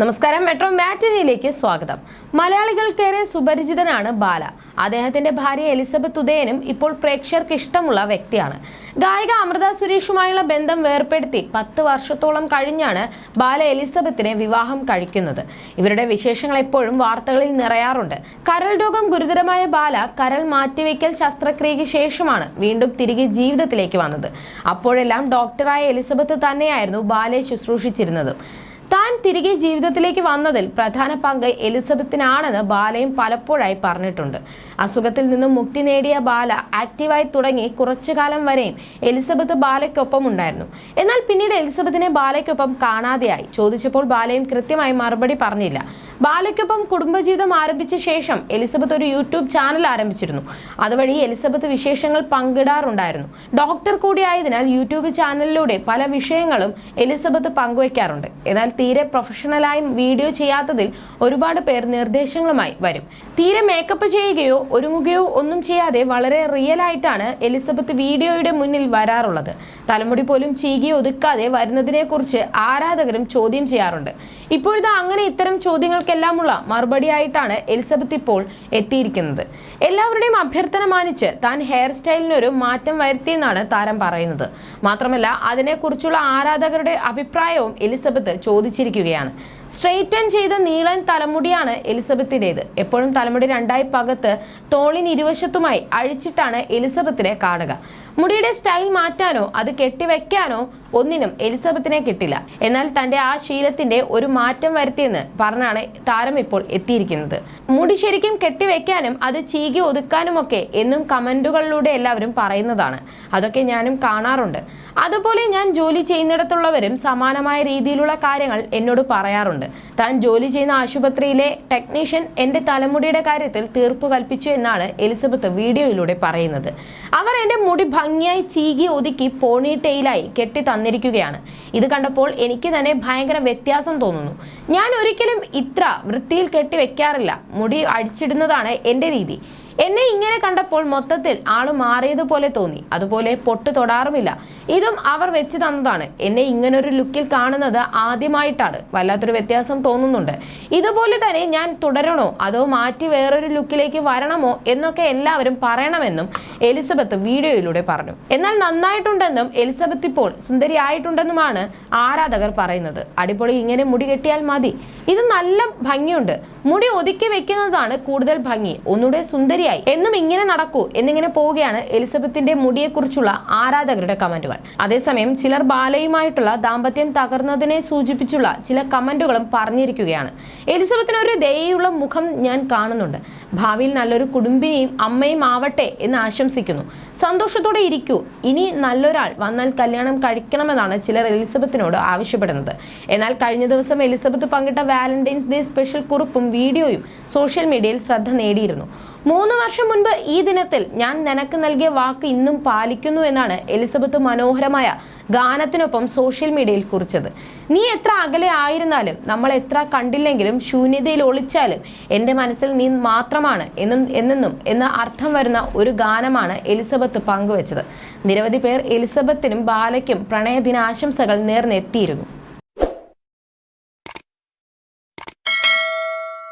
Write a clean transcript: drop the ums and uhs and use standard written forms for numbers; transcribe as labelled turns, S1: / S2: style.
S1: നമസ്കാരം. മെട്രോ മാറ്റിനിയിലേക്ക് സ്വാഗതം. മലയാളികൾക്കേറെ സുപരിചിതനാണ് ബാല. അദ്ദേഹത്തിന്റെ ഭാര്യ എലിസബത്ത് ഉദയനും ഇപ്പോൾ പ്രേക്ഷകർക്ക് ഇഷ്ടമുള്ള വ്യക്തിയാണ്. ഗായിക അമൃത സുരേഷുമായുള്ള ബന്ധം വേർപ്പെടുത്തി 10 വർഷത്തോളം കഴിഞ്ഞാണ് ബാല എലിസബത്തിനെ വിവാഹം കഴിക്കുന്നത്. ഇവരുടെ വിശേഷങ്ങൾ എപ്പോഴും വാർത്തകളിൽ നിറയാറുണ്ട്. കരൾ രോഗം ഗുരുതരമായ ബാല കരൾ മാറ്റിവെക്കൽ ശസ്ത്രക്രിയയ്ക്ക് ശേഷമാണ് വീണ്ടും തിരികെ ജീവിതത്തിലേക്ക് വന്നത്. അപ്പോഴെല്ലാം ഡോക്ടറായ എലിസബത്ത് തന്നെയായിരുന്നു ബാലയെ ശുശ്രൂഷിച്ചിരുന്നത്. താൻ തിരികെ ജീവിതത്തിലേക്ക് വന്നതിൽ പ്രധാന പങ്ക് എലിസബത്തിനാണെന്ന് ബാലയും പലപ്പോഴായി പറഞ്ഞിട്ടുണ്ട്. അസുഖത്തിൽ നിന്നും മുക്തി നേടിയ ബാല ആക്റ്റീവായി തുടങ്ങി കുറച്ചു കാലം വരെയും എലിസബത്ത് ബാലയ്ക്കൊപ്പം ഉണ്ടായിരുന്നു. എന്നാൽ പിന്നീട് എലിസബത്തിനെ ബാലയ്ക്കൊപ്പം കാണാതെയായി. ചോദിച്ചപ്പോൾ ബാലയും കൃത്യമായി മറുപടി പറഞ്ഞില്ല. ബാലയ്ക്കൊപ്പം കുടുംബജീവിതം ആരംഭിച്ച ശേഷം എലിസബത്ത് ഒരു യൂട്യൂബ് ചാനൽ ആരംഭിച്ചിരുന്നു. അതുവഴി എലിസബത്ത് വിശേഷങ്ങൾ പങ്കിടാറുണ്ടായിരുന്നു. ഡോക്ടർ കൂടിയായതിനാൽ യൂട്യൂബ് ചാനലിലൂടെ പല വിഷയങ്ങളും എലിസബത്ത് പങ്കുവയ്ക്കാറുണ്ട്. എന്നാൽ തീരെ പ്രൊഫഷണലായി വീഡിയോ ചെയ്യാത്തതിൽ ഒരുപാട് പേർ നിർദ്ദേശങ്ങളുമായി വരും. തീരെ മേക്കപ്പ് ചെയ്യുകയോ ഒരുങ്ങുകയോ ഒന്നും ചെയ്യാതെ വളരെ റിയൽ ആയിട്ടാണ് എലിസബത്ത് വീഡിയോയുടെ മുന്നിൽ വരാറുള്ളത്. തലമുടി പോലും ചീകി ഒതുക്കാതെ വരുന്നതിനെ കുറിച്ച് ആരാധകരും ചോദ്യം ചെയ്യാറുണ്ട്. ഇപ്പോഴത്തെ അങ്ങനെ ഇത്തരം ചോദ്യങ്ങൾക്കെല്ലാമുള്ള മറുപടിയായിട്ടാണ് എലിസബത്ത് ഇപ്പോൾ എത്തിയിരിക്കുന്നത്. എല്ലാവരുടെയും അഭ്യർത്ഥന മാനിച്ച് താൻ ഹെയർ സ്റ്റൈലിനൊരു മാറ്റം വരുത്തിയെന്നാണ് താരം പറയുന്നത്. മാത്രമല്ല അതിനെക്കുറിച്ചുള്ള ആരാധകരുടെ അഭിപ്രായവും എലിസബത്ത് ചോദിച്ചിരിക്കുകയാണ്. സ്ട്രെയിറ്റൻ ചെയ്ത നീളൻ തലമുടിയാണ് എലിസബത്തിൻ്റെത്. എപ്പോഴും തലമുടി രണ്ടായി പകത്ത് തോളിന് ഇരുവശത്തുമായി അഴിച്ചിട്ടാണ് എലിസബത്തിനെ കാണുക. മുടിയുടെ സ്റ്റൈൽ മാറ്റാനോ അത് കെട്ടിവെക്കാനോ ഒന്നിനും എലിസബത്തിനെ കിട്ടില്ല. എന്നാൽ തന്റെ ആ ശീലത്തിന്റെ ഒരു മാറ്റം വരുത്തിയെന്ന് പറഞ്ഞാണ് താരം ഇപ്പോൾ എത്തിയിരിക്കുന്നത്. മുടി ശരിക്കും കെട്ടിവെക്കാനും അത് ചീകി ഒതുക്കാനുമൊക്കെ എന്നും കമന്റുകളിലൂടെ എല്ലാവരും പറയുന്നതാണ്. അതൊക്കെ ഞാനും കാണാറുണ്ട്. അതുപോലെ ഞാൻ ജോലി ചെയ്യുന്നിടത്തുള്ളവരും സമാനമായ രീതിയിലുള്ള കാര്യങ്ങൾ എന്നോട് പറയാറുണ്ട്. താൻ ജോലി ചെയ്യുന്ന ആശുപത്രിയിലെ ടെക്നീഷ്യൻ എന്റെ തലമുടിയുടെ കാര്യത്തിൽ തീർപ്പ് കൽപ്പിച്ചു എന്നാണ് എലിസബത്ത് വീഡിയോയിലൂടെ പറയുന്നത്. അവർ എന്റെ മുടി ഭംഗിയായി ചീകി ഒതുക്കി പോണി ടെയിലായി കെട്ടി തന്നിരിക്കുകയാണ്. ഇത് കണ്ടപ്പോൾ എനിക്ക് തന്നെ ഭയങ്കര വ്യത്യാസം തോന്നുന്നു. ഞാൻ ഒരിക്കലും ഇത്ര വൃത്തിയിൽ കെട്ടി വെക്കാറില്ല. മുടി അഴിച്ചിടുന്നതാണ് എൻ്റെ രീതി. എന്നെ ഇങ്ങനെ കണ്ടപ്പോൾ മൊത്തത്തിൽ ആള് മാറിയതുപോലെ തോന്നി. അതുപോലെ പൊട്ട് തൊടാറുമില്ല. ഇതും അവർ വെച്ച് തന്നതാണ്. എന്നെ ഇങ്ങനൊരു ലുക്കിൽ കാണുന്നത് ആദ്യമായിട്ടാണ്. വല്ലാത്തൊരു വ്യത്യാസം തോന്നുന്നുണ്ട്. ഇതുപോലെ തന്നെ ഞാൻ തുടരണോ അതോ മാറ്റി വേറൊരു ലുക്കിലേക്ക് വരണമോ എന്നൊക്കെ എല്ലാവരും പറയണമെന്നും എലിസബത്ത് വീഡിയോയിലൂടെ പറഞ്ഞു. എന്നാൽ നന്നായിട്ടുണ്ടെന്നും എലിസബത്ത് ഇപ്പോൾ സുന്ദരിയായിട്ടുണ്ടെന്നുമാണ് ആരാധകർ പറയുന്നത്. അടിപൊളി, ഇങ്ങനെ മുടി കെട്ടിയാൽ മതി. ഇത് നല്ല ഭംഗിയുണ്ട്. മുടി ഒതുക്കി വെക്കുന്നതാണ് കൂടുതൽ ഭംഗി. ഒന്നുകൂടെ സുന്ദരിയായി എന്നും ഇങ്ങനെ നടക്കൂ എന്നിങ്ങനെ പോവുകയാണ് എലിസബത്തിന്റെ മുടിയെക്കുറിച്ചുള്ള ആരാധകരുടെ കമന്റുകൾ. അതേസമയം ചിലർ ബാലയുമായിട്ടുള്ള ദാമ്പത്യം തകർന്നതിനെ സൂചിപ്പിച്ചുള്ള ചില കമന്റുകളും പറഞ്ഞിരിക്കുകയാണ്. എലിസബത്തിന് ഒരു ദയയുള്ള മുഖം ഞാൻ കാണുന്നുണ്ട്. ഭാവിയിൽ നല്ലൊരു കുടുംബിനിയും അമ്മയും ആവട്ടെ എന്ന് ആശംസിക്കുന്നു. സന്തോഷത്തോടെ ഇരിക്കൂ. ഇനി നല്ലൊരാൾ വന്നാൽ കല്യാണം കഴിക്കണമെന്നാണ് ചിലർ എലിസബത്തിനോട് ആവശ്യപ്പെടുന്നത്. എന്നാൽ കഴിഞ്ഞ ദിവസം എലിസബത്ത് പങ്കിട്ട വാലന്റൈൻസ് ഡേ സ്പെഷ്യൽ കുറിപ്പും വീഡിയോയും സോഷ്യൽ മീഡിയയിൽ ശ്രദ്ധ നേടിയിരുന്നു. 3 വർഷം മുൻപ് ഈ ദിനത്തിൽ ഞാൻ നിനക്ക് നൽകിയ വാക്ക് ഇന്നും പാലിക്കുന്നു എന്നാണ് എലിസബത്ത് മനോഹരമായ ഗാനത്തിനൊപ്പം സോഷ്യൽ മീഡിയയിൽ കുറിച്ചത്. നീ എത്ര അകലെ ആയിരുന്നാലും, നമ്മൾ എത്ര കണ്ടില്ലെങ്കിലും, ശൂന്യതയിൽ ഒളിച്ചാലും എൻ്റെ മനസ്സിൽ നീ മാത്രമാണ് എന്നെന്നും എന്ന അർത്ഥം വരുന്ന ഒരു ഗാനമാണ് എലിസബത്ത് പങ്കുവച്ചത്. നിരവധി പേർ എലിസബത്തിനും ബാലയ്ക്കും പ്രണയദിനാശംസകൾ നേർന്നെത്തിയിരുന്നു.